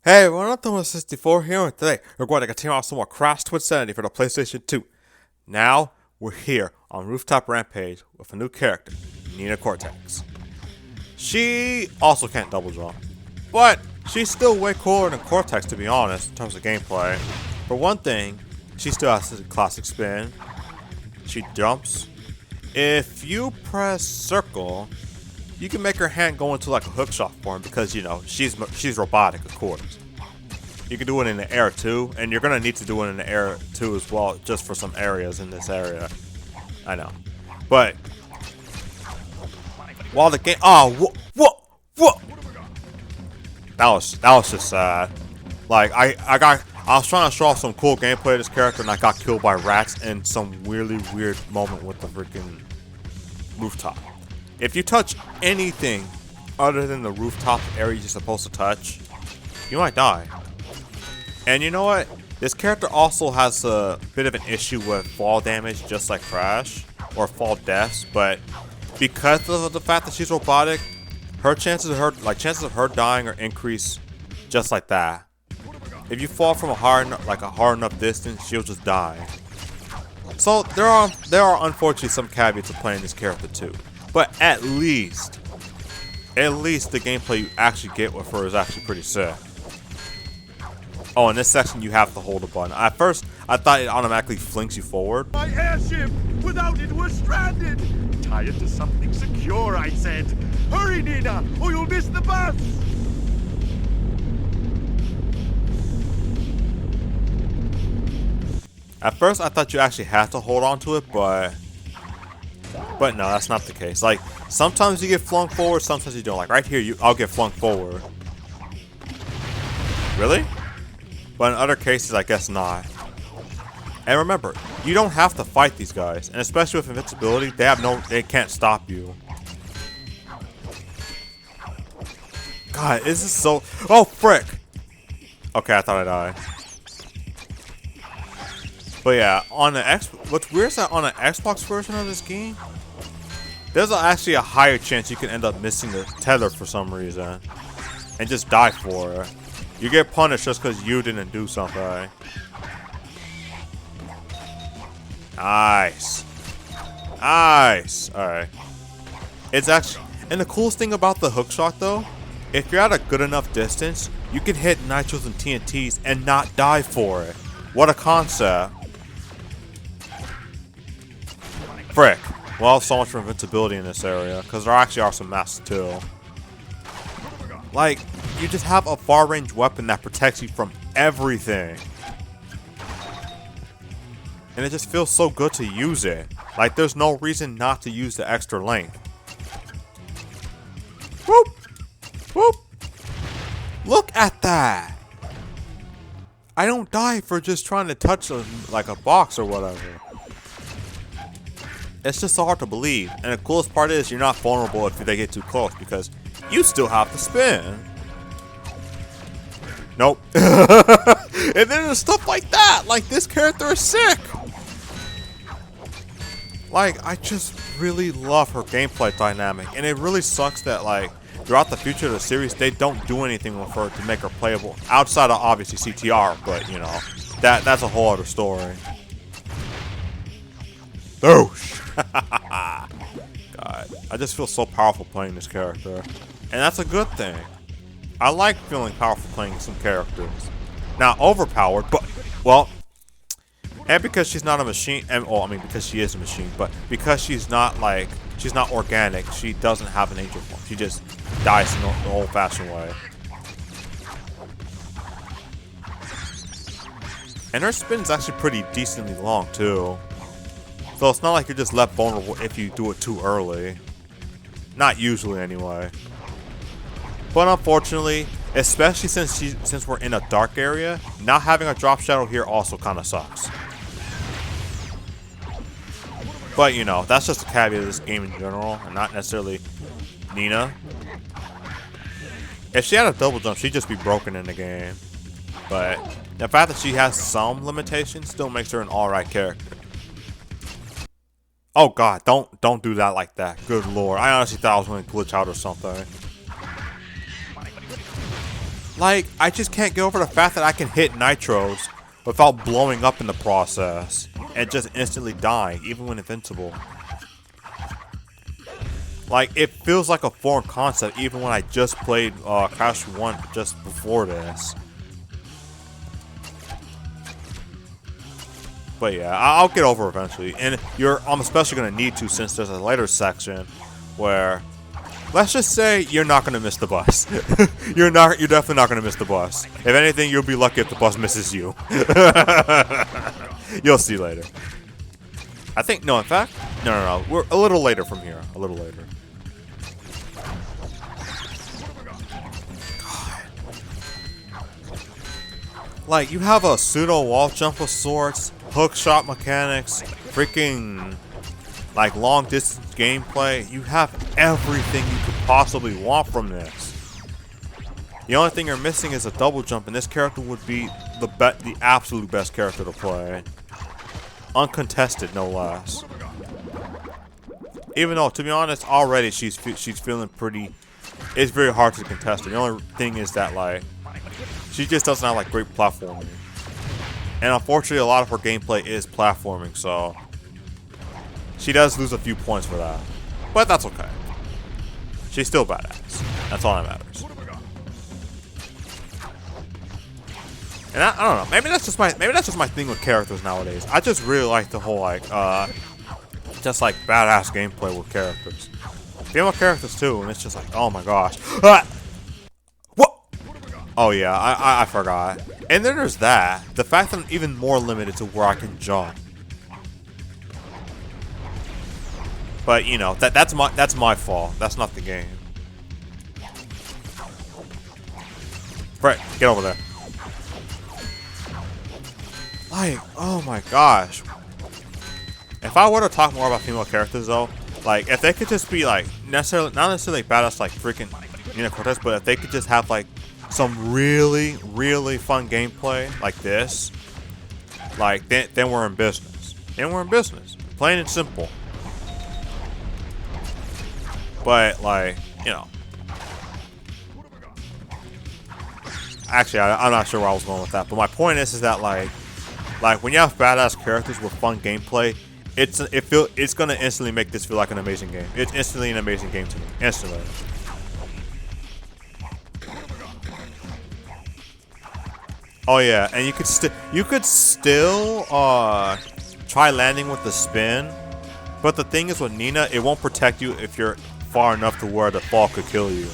Hey everyone, I'm Twinsanity here, and today we're going to continue on some more Twinsanity for the PlayStation 2. Now, we're here on Rooftop Rampage with a new character, Nina Cortex. She also can't double jump, but she's still way cooler than Cortex to be honest, in terms of gameplay. For one thing, she still has the classic spin. She jumps. If you press circle, you can make her hand go into like a hook shot form because, you know, she's robotic, of course. You can do it in the air too, and you're gonna need to do it in the air too as well, just for some areas in this area. I know, but while the game, what? That was just sad. Like I was trying to show off some cool gameplay of this character, and I got killed by rats in some really weird moment with the freaking rooftop. If you touch anything other than the rooftop area you're supposed to touch, you might die. And you know what? This character also has a bit of an issue with fall damage, just like Crash, or fall deaths. But because of the fact that she's robotic, her chances of her dying are increased just like that. If you fall from a hard enough distance, she'll just die. So there are unfortunately some caveats to playing this character too. But at least the gameplay you actually get with her is actually pretty sick. Oh, in this section you have to hold a button. At first, I thought it automatically flings you forward. My airship! Without it, we're stranded! Tie it to something secure, I said. Hurry, Nina, or you'll miss the bus! At first, I thought you actually had to hold on to it, but no, that's not the case. Like, sometimes you get flung forward, sometimes you don't. Like, right here, I'll get flung forward. Really? But in other cases, I guess not. And remember, you don't have to fight these guys. And especially with invincibility, they can't stop you. God, this is so... Oh, frick! Okay, I thought I died. But yeah, on the what's weird is that on the Xbox version of this game, there's actually a higher chance you can end up missing the tether for some reason and just die for it. You get punished just because you didn't do something. Nice. Nice. Alright. It's actually... And the coolest thing about the hookshot though, if you're at a good enough distance, you can hit nitros and TNTs and not die for it. What a concept. Frick. Well, so much for invincibility in this area, because there actually are some masks too. Like, you just have a far-range weapon that protects you from everything. And it just feels so good to use it. Like, there's no reason not to use the extra length. Whoop! Whoop! Look at that! I don't die for just trying to touch like a box or whatever. It's just so hard to believe, and the coolest part is you're not vulnerable if they get too close because you still have to spin. Nope. And then there's stuff like that, like this character is sick. Like, I just really love her gameplay dynamic, and it really sucks that like throughout the future of the series they don't do anything with her to make her playable outside of obviously CTR, but you know, that's a whole other story. Boosh! God, I just feel so powerful playing this character. And that's a good thing. I like feeling powerful playing some characters. Not overpowered, but, well, and because she's not a machine, and, well, I mean, because she is a machine, but because she's not organic, she doesn't have an angel form. She just dies in the old-fashioned way. And her spin's actually pretty decently long, too. So it's not like you're just left vulnerable if you do it too early. Not usually, anyway. But unfortunately, especially since we're in a dark area, not having a drop shadow here also kind of sucks. But you know, that's just a caveat of this game in general, and not necessarily Nina. If she had a double jump, she'd just be broken in the game. But the fact that she has some limitations still makes her an alright character. Oh god, don't do that like that. Good lord. I honestly thought I was going to glitch out or something. Like, I just can't get over the fact that I can hit nitros without blowing up in the process and just instantly dying, even when invincible. Like, it feels like a foreign concept even when I just played Crash 1 just before this. But yeah, I'll get over eventually. And I'm especially going to need to, since there's a later section where, let's just say you're not going to miss the bus. You're definitely not going to miss the bus. If anything, you'll be lucky if the bus misses you. You'll see later. I think, no, in fact, no. We're a little later from here. A little later. God. Like, you have a pseudo wall jump of sorts, hook shot mechanics, freaking, like, long distance gameplay. You have everything you could possibly want from this. The only thing you're missing is a double jump, and this character would be the absolute best character to play. Uncontested, no less. Even though, to be honest, already she's feeling pretty. It's very hard to contest her. The only thing is that, like, she just doesn't have, like, great platforming, and unfortunately, a lot of her gameplay is platforming, so she does lose a few points for that. But that's okay. She's still badass. That's all that matters. And I don't know. Maybe that's just my thing with characters nowadays. I just really like the whole, like, just like badass gameplay with characters. Female characters too, and it's just like, oh my gosh. Ah! What? Oh yeah, I forgot. And then there's that. The fact that I'm even more limited to where I can jump. But you know, that's my fault. That's not the game. Right, get over there. Like, oh my gosh. If I were to talk more about female characters though, like if they could just be like not necessarily badass like freaking Cortex, but if they could just have like some really fun gameplay like this, like then we're in business. Then we're in business. Plain and simple. But like, you know. Actually, I'm not sure where I was going with that, but my point is that like when you have badass characters with fun gameplay, it's gonna instantly make this feel like an amazing game. It's instantly an amazing game to me. Instantly. Oh yeah, and you could still try landing with the spin, but the thing is with Nina, it won't protect you if you're far enough to where the fall could kill you.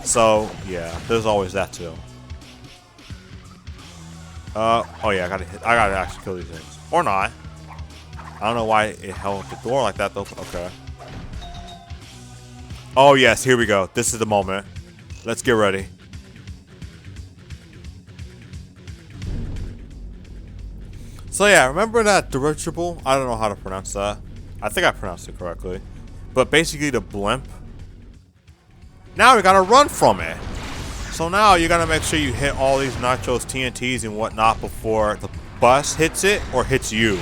So yeah, there's always that too. Oh yeah, I gotta actually kill these things. Or not. I don't know why it held the door like that though. Okay. Oh yes, here we go. This is the moment. Let's get ready. So yeah, remember that dirigible? I don't know how to pronounce that. I think I pronounced it correctly. But basically the blimp. Now we gotta run from it. So now you gotta make sure you hit all these nachos, TNTs, and whatnot before the bus hits it or hits you.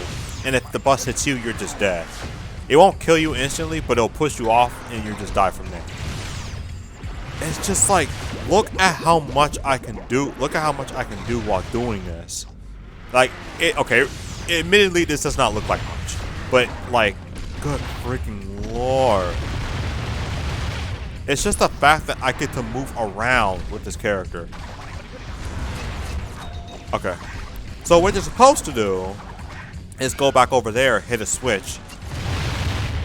And if the bus hits you, you're just dead. It won't kill you instantly, but it'll push you off and you just die from there. It's just like, look at how much I can do. Look at how much I can do while doing this. Like, okay, admittedly, this does not look like much. But, like, good freaking lord. It's just the fact that I get to move around with this character. Okay. So what you're supposed to do is go back over there, hit a switch,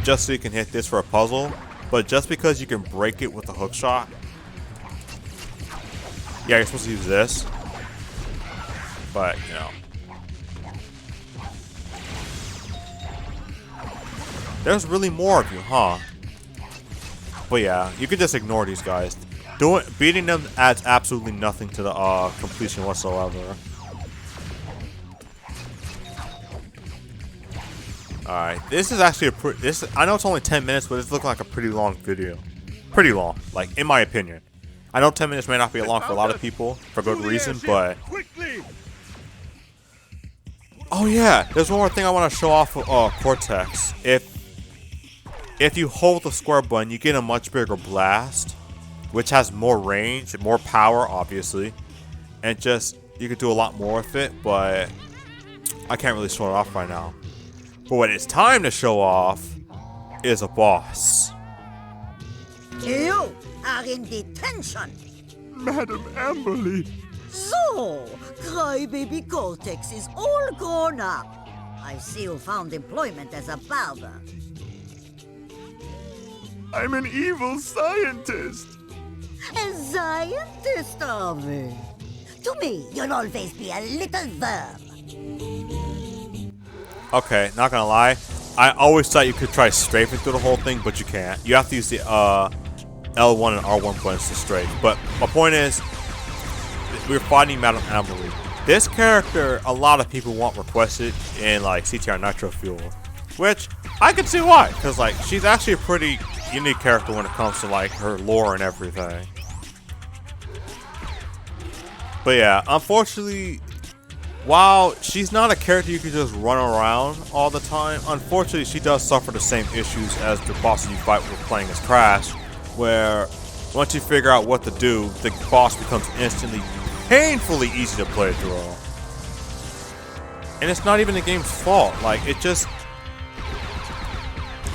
just so you can hit this for a puzzle. But just because you can break it with a hook shot, yeah, you're supposed to use this. But, you know. There's really more of you, huh? But yeah, you could just ignore these guys. Beating them adds absolutely nothing to the completion whatsoever. Alright, this is actually I know it's only 10 minutes, but it's looking like a pretty long video. Pretty long, like, in my opinion. I know 10 minutes may not be long for a lot of people, for good reason, but... Oh yeah, there's one more thing I want to show off of Cortex. If you hold the square button, you get a much bigger blast. which has more range and more power, obviously, and just you could do a lot more with it, but I can't really show it off right now. But what it's time to show off is a boss. You are in detention. Madam Amberly. So, Crybaby Cortex is all grown up. I see you found employment as a barber. I'm an evil scientist. A scientist, are we? To me, you'll always be a little verm. Okay, not gonna lie. I always thought you could try strafing through the whole thing, but you can't. You have to use the L1 and R1 buttons to strafe. But my point is, we're fighting Madame Amberly. This character, a lot of people want requested in like CTR Nitro Fuel, which I can see why, because like she's actually a pretty unique character when it comes to like her lore and everything. But yeah, unfortunately, while she's not a character you can just run around all the time, unfortunately she does suffer the same issues as the bosses you fight with playing as Crash, where once you figure out what to do, the boss becomes instantly painfully easy to play through. And it's not even the game's fault, like it just...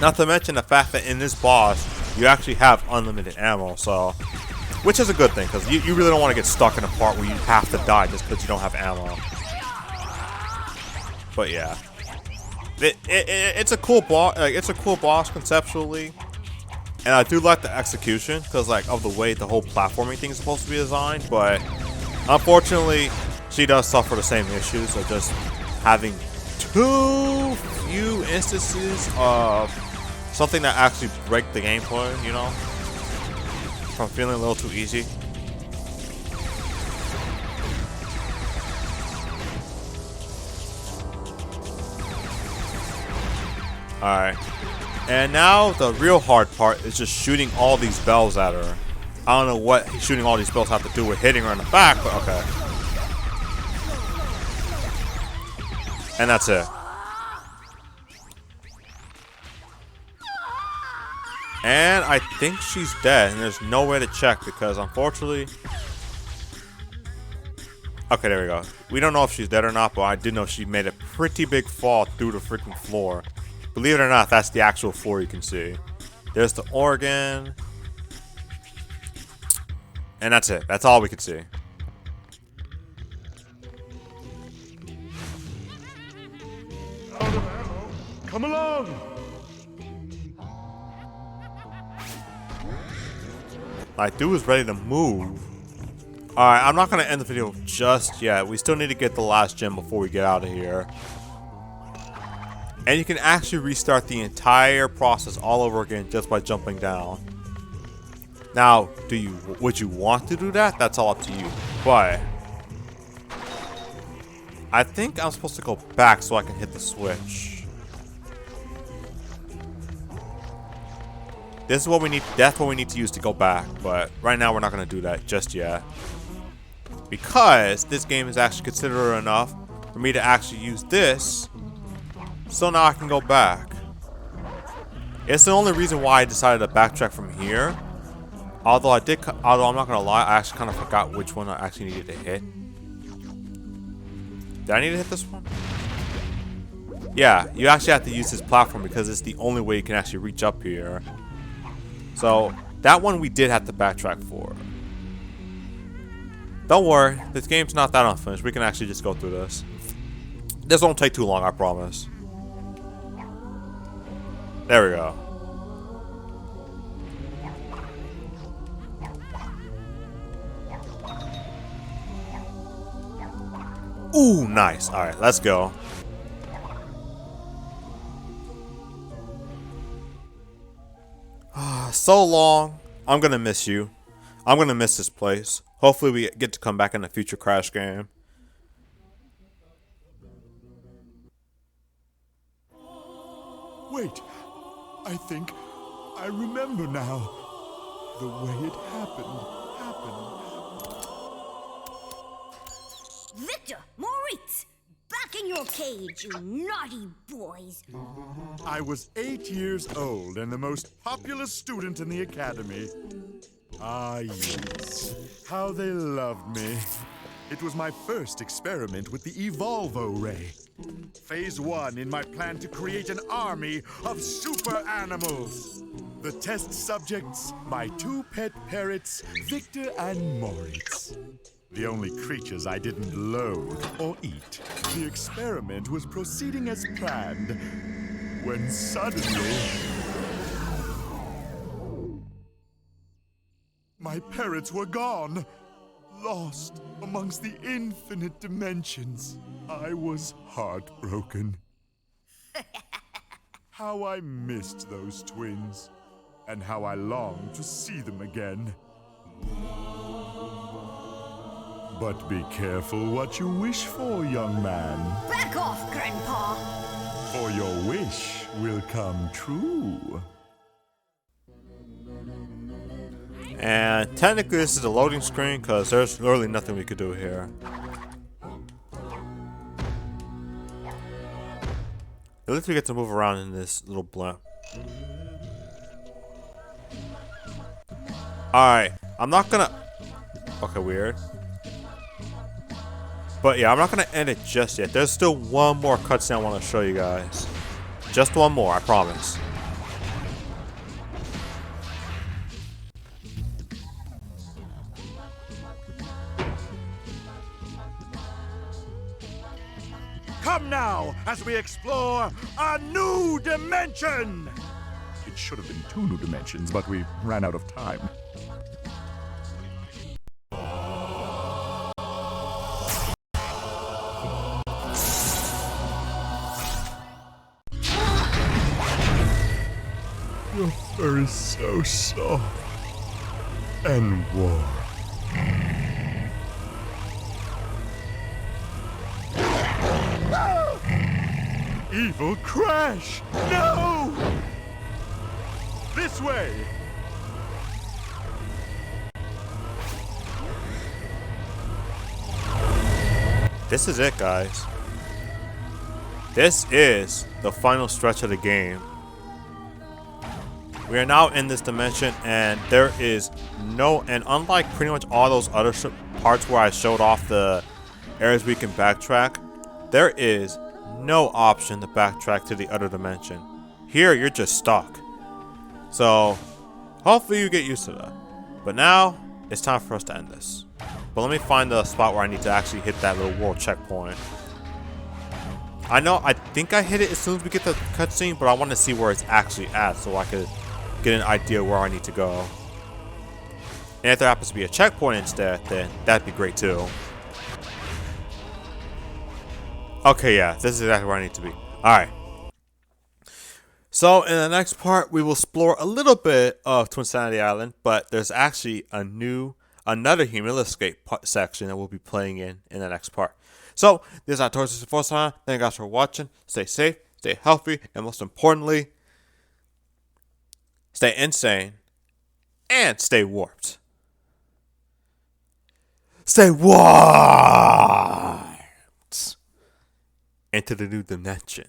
Not to mention the fact that in this boss, you actually have unlimited ammo, so... Which is a good thing, because you really don't want to get stuck in a part where you have to die just because you don't have ammo. But yeah, it's a cool boss. Like, it's a cool boss conceptually, and I do like the execution because like of the way the whole platforming thing is supposed to be designed. But unfortunately, she does suffer the same issues of just having too few instances of something that actually break the gameplay. You know, from feeling a little too easy. Alright, and now the real hard part is just shooting all these bells at her. I don't know what shooting all these bells have to do with hitting her in the back, but okay. And that's it. And I think she's dead, and there's no way to check because unfortunately... Okay, there we go. We don't know if she's dead or not, but I do know she made a pretty big fall through the freaking floor. Believe it or not, that's the actual floor you can see. There's the organ. And that's it. That's all we can see. Out of ammo. Come along. Like, dude was ready to move. Alright, I'm not going to end the video just yet. We still need to get the last gem before we get out of here. And you can actually restart the entire process all over again just by jumping down. Now, would you want to do that? That's all up to you. But I think I'm supposed to go back so I can hit the switch. This is what we need. That's what we need to use to go back. But right now we're not going to do that just yet, because this game is actually considerate enough for me to actually use this. So now I can go back. It's the only reason why I decided to backtrack from here. Although I'm not gonna lie, I actually kind of forgot which one I actually needed to hit. Did I need to hit this one? Yeah, you actually have to use this platform because it's the only way you can actually reach up here. So that one we did have to backtrack for. Don't worry, this game's not that unfinished. We can actually just go through this. This won't take too long, I promise. There we go. Ooh, nice. Alright, let's go. So long. I'm gonna miss you. I'm gonna miss this place. Hopefully we get to come back in a future Crash game. Wait, I think I remember now. The way it happened. Victor, Moritz, back in your cage, you naughty boys. I was 8 years old and the most popular student in the academy. Ah, yes. How they loved me. It was my first experiment with the Evolvo Ray. Phase 1 in my plan to create an army of super animals. The test subjects, my 2 pet parrots, Victor and Moritz. The only creatures I didn't loathe or eat. The experiment was proceeding as planned, when suddenly... my parrots were gone, lost amongst the infinite dimensions. I was heartbroken. How I missed those twins, and how I longed to see them again. But be careful what you wish for, young man. Back off, Grandpa! For your wish will come true. And technically this is a loading screen because there's literally nothing we could do here. At least we get to move around in this little blimp. Alright, I'm not gonna... Okay, weird. But yeah, I'm not gonna end it just yet. There's still one more cutscene I want to show you guys. Just one more, I promise. Come now, as we explore a new dimension! It should have been 2 new dimensions, but we ran out of time. Your fur is so soft and warm. Evil Crash! No! This way! This is it, guys. This is the final stretch of the game. We are now in this dimension, and there is no, and unlike pretty much all those other parts where I showed off the areas we can backtrack, there is no option to backtrack to the other dimension. Here, you're just stuck. So, hopefully you get used to that. But now, it's time for us to end this. But let me find the spot where I need to actually hit that little world checkpoint. I think I hit it as soon as we get the cutscene, but I want to see where it's actually at so I could get an idea where I need to go. And if there happens to be a checkpoint instead, then that'd be great too. Okay, yeah, this is exactly where I need to be. Alright. So, in the next part, we will explore a little bit of Twinsanity Island, but there's actually another Humil Escape section that we'll be playing in the next part. So, this is Tortoise the first time. Thank you guys for watching. Stay safe, stay healthy, and most importantly, stay insane and stay warped. Stay warped into the new dimension.